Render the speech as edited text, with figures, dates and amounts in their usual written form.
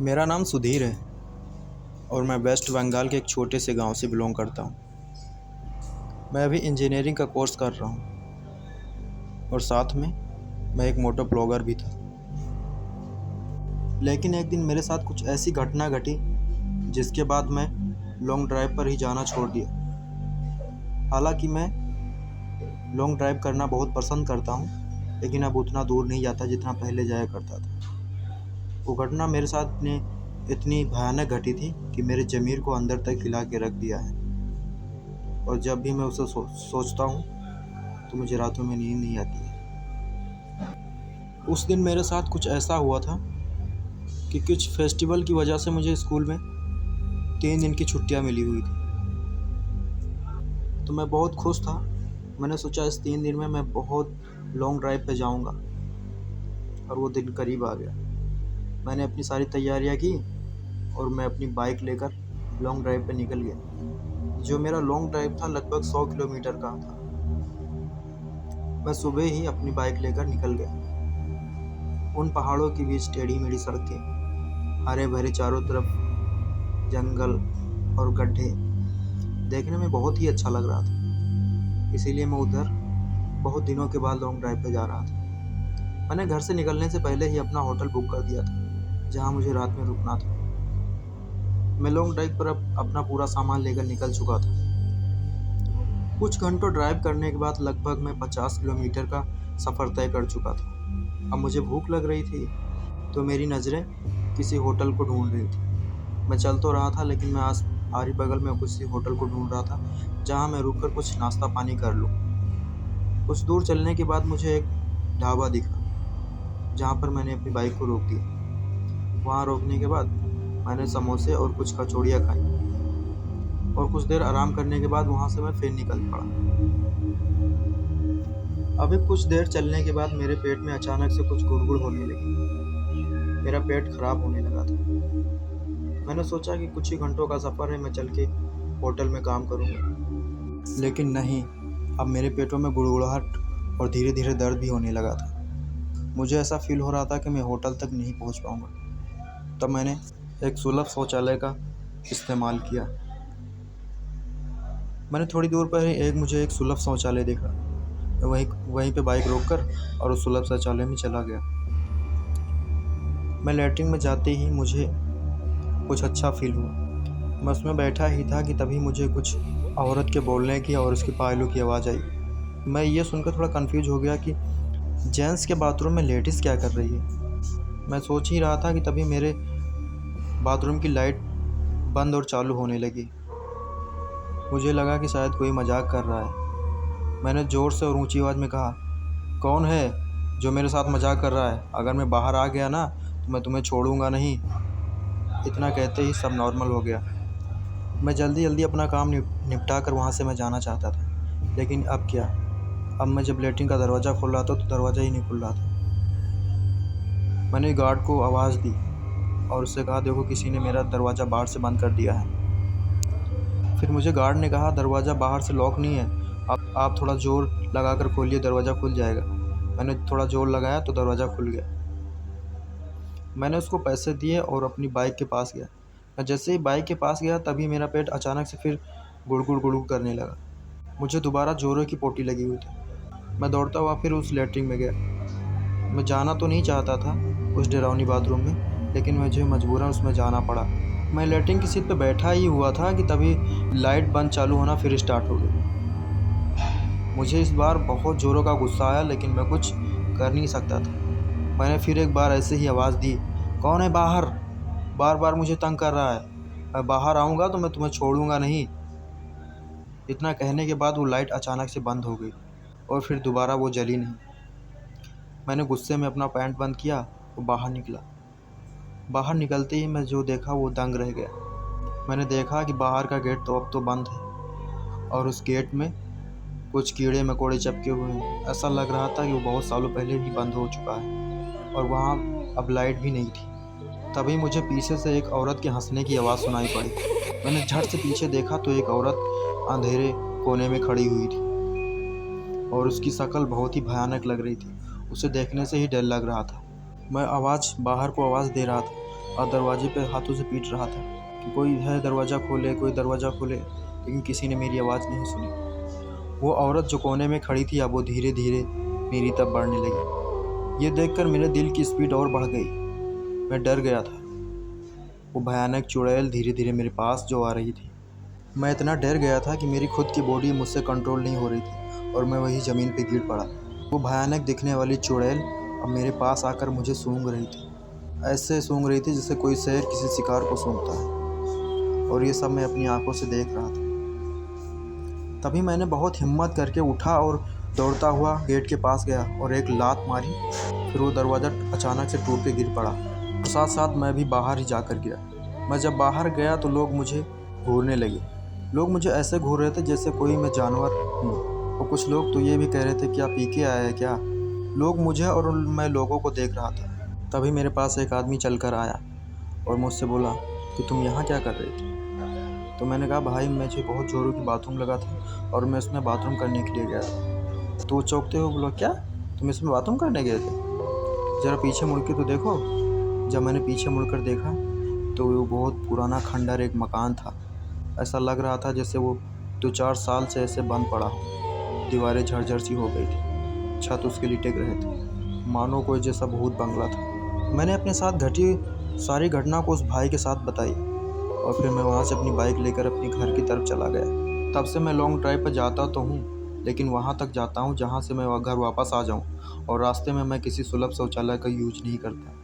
मेरा नाम सुधीर है और मैं वेस्ट बंगाल के एक छोटे से गांव से बिलोंग करता हूं। मैं अभी इंजीनियरिंग का कोर्स कर रहा हूं और साथ में मैं एक मोटो ब्लॉगर भी था। लेकिन एक दिन मेरे साथ कुछ ऐसी घटना घटी जिसके बाद मैं लॉन्ग ड्राइव पर ही जाना छोड़ दिया। हालांकि मैं लॉन्ग ड्राइव करना बहुत पसंद करता हूं, लेकिन अब उतना दूर नहीं जाता जितना पहले जाया करता था। वो घटना मेरे साथ ने इतनी भयानक घटी थी कि मेरे ज़मीर को अंदर तक हिला के रख दिया है। और जब भी मैं उसे सोचता हूँ तो मुझे रातों में नींद नहीं आती है। उस दिन मेरे साथ कुछ ऐसा हुआ था कि कुछ फेस्टिवल की वजह से मुझे स्कूल में 3 दिन की छुट्टियाँ मिली हुई थी। तो मैं बहुत खुश था। मैंने सोचा इस 3 दिन में मैं बहुत लॉन्ग ड्राइव पे जाऊँगा और वो दिन करीब आ गया। मैंने अपनी सारी तैयारियाँ की और मैं अपनी बाइक लेकर लॉन्ग ड्राइव पे निकल गया। जो मेरा लॉन्ग ड्राइव था लगभग 100 किलोमीटर का था। मैं सुबह ही अपनी बाइक लेकर निकल गया। उन पहाड़ों के बीच टेढ़ी मेढ़ी सड़कें, हरे भरे चारों तरफ जंगल और गड्ढे देखने में बहुत ही अच्छा लग रहा था। इसीलिए मैं उधर बहुत दिनों के बाद लॉन्ग ड्राइव पे जा रहा था। मैंने घर से निकलने से पहले ही अपना होटल बुक कर दिया था जहाँ मुझे रात में रुकना था। मैं लॉन्ग ड्राइव पर अब अपना पूरा सामान लेकर निकल चुका था। कुछ घंटों ड्राइव करने के बाद लगभग मैं 50 किलोमीटर का सफ़र तय कर चुका था। अब मुझे भूख लग रही थी तो मेरी नज़रें किसी होटल को ढूंढ रही थी। मैं चल तो रहा था लेकिन मैं आरी बगल में किसी होटल को ढूंढ रहा था जहां मैं रुककर कुछ नाश्ता पानी कर लूं। कुछ दूर चलने के बाद मुझे एक ढाबा दिखा जहां पर मैंने अपनी बाइक को रोक दिया। वहां रोकने के बाद मैंने समोसे और कुछ कचौड़ियाँ खाई और कुछ देर आराम करने के बाद वहां से मैं फिर निकल पड़ा। अभी कुछ देर चलने के बाद मेरे पेट में अचानक से कुछ गुड़गुड़ होने लगी। मेरा पेट खराब होने लगा था। मैंने सोचा कि कुछ ही घंटों का सफ़र है, मैं चल के होटल में काम करूँगा। लेकिन नहीं, अब मेरे पेटों में गुड़गुड़ाहट और धीरे धीरे दर्द भी होने लगा था। मुझे ऐसा फील हो रहा था कि मैं होटल तक नहीं पहुंच पाऊंगा। तब मैंने एक सुलभ शौचालय का इस्तेमाल किया। मैंने थोड़ी दूर पर ही मुझे एक सुलभ शौचालय देखा। वहीं पे बाइक रोककर और उस सुलभ शौचालय में चला गया। मैं लैट्रिन में जाते ही मुझे कुछ अच्छा फील हुआ। मैं उसमें बैठा ही था कि तभी मुझे कुछ औरत के बोलने की और उसके पायलों की आवाज़ आई। मैं ये सुनकर थोड़ा कंफ्यूज हो गया कि जेंट्स के बाथरूम में लेडीज़ क्या कर रही है। मैं सोच ही रहा था कि तभी मेरे बाथरूम की लाइट बंद और चालू होने लगी। मुझे लगा कि शायद कोई मजाक कर रहा है। मैंने ज़ोर से और ऊंची आवाज़ में कहा, कौन है जो मेरे साथ मजाक कर रहा है? अगर मैं बाहर आ गया ना तो मैं तुम्हें छोड़ूंगा नहीं। इतना कहते ही सब नॉर्मल हो गया। मैं जल्दी जल्दी अपना काम निपटा कर वहाँ से मैं जाना चाहता था, लेकिन अब क्या। अब मैं जब लैट्रिन का दरवाज़ा खोल रहा था तो दरवाज़ा ही नहीं खुल रहा था। मैंने गार्ड को आवाज़ दी और उससे कहा, देखो किसी ने मेरा दरवाज़ा बाहर से बंद कर दिया है। फिर मुझे गार्ड ने कहा, दरवाज़ा बाहर से लॉक नहीं है, आप थोड़ा ज़ोर लगा कर खोलिए, दरवाज़ा खुल जाएगा। मैंने थोड़ा ज़ोर लगाया तो दरवाज़ा खुल गया। मैंने उसको पैसे दिए और अपनी बाइक के पास गया। मैं जैसे ही बाइक के पास गया तभी मेरा पेट अचानक से फिर गुड़गुड़ गुड़गुड़ करने लगा। मुझे दोबारा जोरों की पोटी लगी हुई थी। मैं दौड़ता हुआ फिर उस लैट्रिन में गया। मैं जाना तो नहीं चाहता था उस डरावनी बाथरूम में, लेकिन मुझे मजबूरन उसमें जाना पड़ा। मैं लैट्रिन की सीट पर बैठा ही हुआ था कि तभी लाइट बंद चालू होना फिर स्टार्ट हो गई। मुझे इस बार बहुत ज़ोरों का गुस्सा आया, लेकिन मैं कुछ कर नहीं सकता था। मैंने फिर एक बार ऐसे ही आवाज़ दी, कौन है बाहर? बार बार मुझे तंग कर रहा है। मैं बाहर आऊँगा तो मैं तुम्हें छोड़ूंगा नहीं। इतना कहने के बाद वो लाइट अचानक से बंद हो गई और फिर दोबारा वो जली नहीं। मैंने गुस्से में अपना पैंट बंद किया और बाहर निकला। बाहर निकलते ही मैं जो देखा वो दंग रह गया। मैंने देखा कि बाहर का गेट तो अब तो बंद है और उस गेट में कुछ कीड़े मकोड़े चिपके हुए हैं। ऐसा लग रहा था कि वो बहुत सालों पहले ही बंद हो चुका है और वहाँ अब लाइट भी नहीं थी। तभी मुझे पीछे से एक औरत के हंसने की आवाज़ सुनाई पड़ी। मैंने झट से पीछे देखा तो एक औरत अंधेरे कोने में खड़ी हुई थी और उसकी शक्ल बहुत ही भयानक लग रही थी। उसे देखने से ही डर लग रहा था। मैं बाहर को आवाज़ दे रहा था, और दरवाजे पे हाथों से पीट रहा था कि कोई है दरवाज़ा खोले, कोई दरवाज़ा खोले, लेकिन किसी ने मेरी आवाज़ नहीं सुनी। वो औरत जो कोने में खड़ी थी अब वो धीरे धीरे मेरी तरफ बढ़ने लगी। ये देखकर मेरे दिल की स्पीड और बढ़ गई। मैं डर गया था। वो भयानक चुड़ैल धीरे धीरे मेरे पास जो आ रही थी। मैं इतना डर गया था कि मेरी खुद की बॉडी मुझसे कंट्रोल नहीं हो रही थी और मैं वही ज़मीन पे गिर पड़ा। वो भयानक दिखने वाली चुड़ैल अब मेरे पास आकर मुझे सूंघ रही थी। ऐसे सूंघ रही थी जैसे कोई शेर किसी शिकार को सूंघता है, और ये सब मैं अपनी आंखों से देख रहा था। तभी मैंने बहुत हिम्मत करके उठा और दौड़ता हुआ गेट के पास गया और एक लात मारी। फिर वो दरवाज़ा अचानक से टूट के गिर पड़ा और साथ साथ मैं भी बाहर ही जाकर गिरा। मैं जब बाहर गया तो लोग मुझे घूरने लगे। लोग मुझे ऐसे घूर रहे थे जैसे कोई मैं जानवर हूँ, और कुछ लोग तो ये भी कह रहे थे क्या पी के आया है क्या। लोग मुझे और मैं लोगों को देख रहा था। तभी मेरे पास एक आदमी चल कर आया और मुझसे बोला कि तुम यहाँ क्या कर रहे थे। तो मैंने कहा भाई मुझे बहुत ज़ोरों की बाथरूम लगा था और मैं उसमें बाथरूम करने के लिए गया था। तो वो चौंकते हुए बोला क्या तुम इसमें बाथरूम करने गए थे, ज़रा पीछे मुड़ के तो देखो। जब मैंने पीछे मुड़कर देखा तो वो बहुत पुराना खंडर एक मकान था। ऐसा लग रहा था जैसे वो 2-4 साल से ऐसे बंद पड़ा हो। दीवारें झरझर सी हो गई थी, छत उसके लिटेक रहे थे, मानो कोई जैसा भूत बंगला था। मैंने अपने साथ घटी सारी घटना को उस भाई के साथ बताई और फिर मैं वहाँ से अपनी बाइक लेकर अपने घर की तरफ चला गया। तब से मैं लॉन्ग ड्राइव पर जाता तो हूँ, लेकिन वहाँ तक जाता हूँ जहाँ से मैं घर वापस आ जाऊँ, और रास्ते में मैं किसी सुलभ शौचालय का यूज नहीं करता।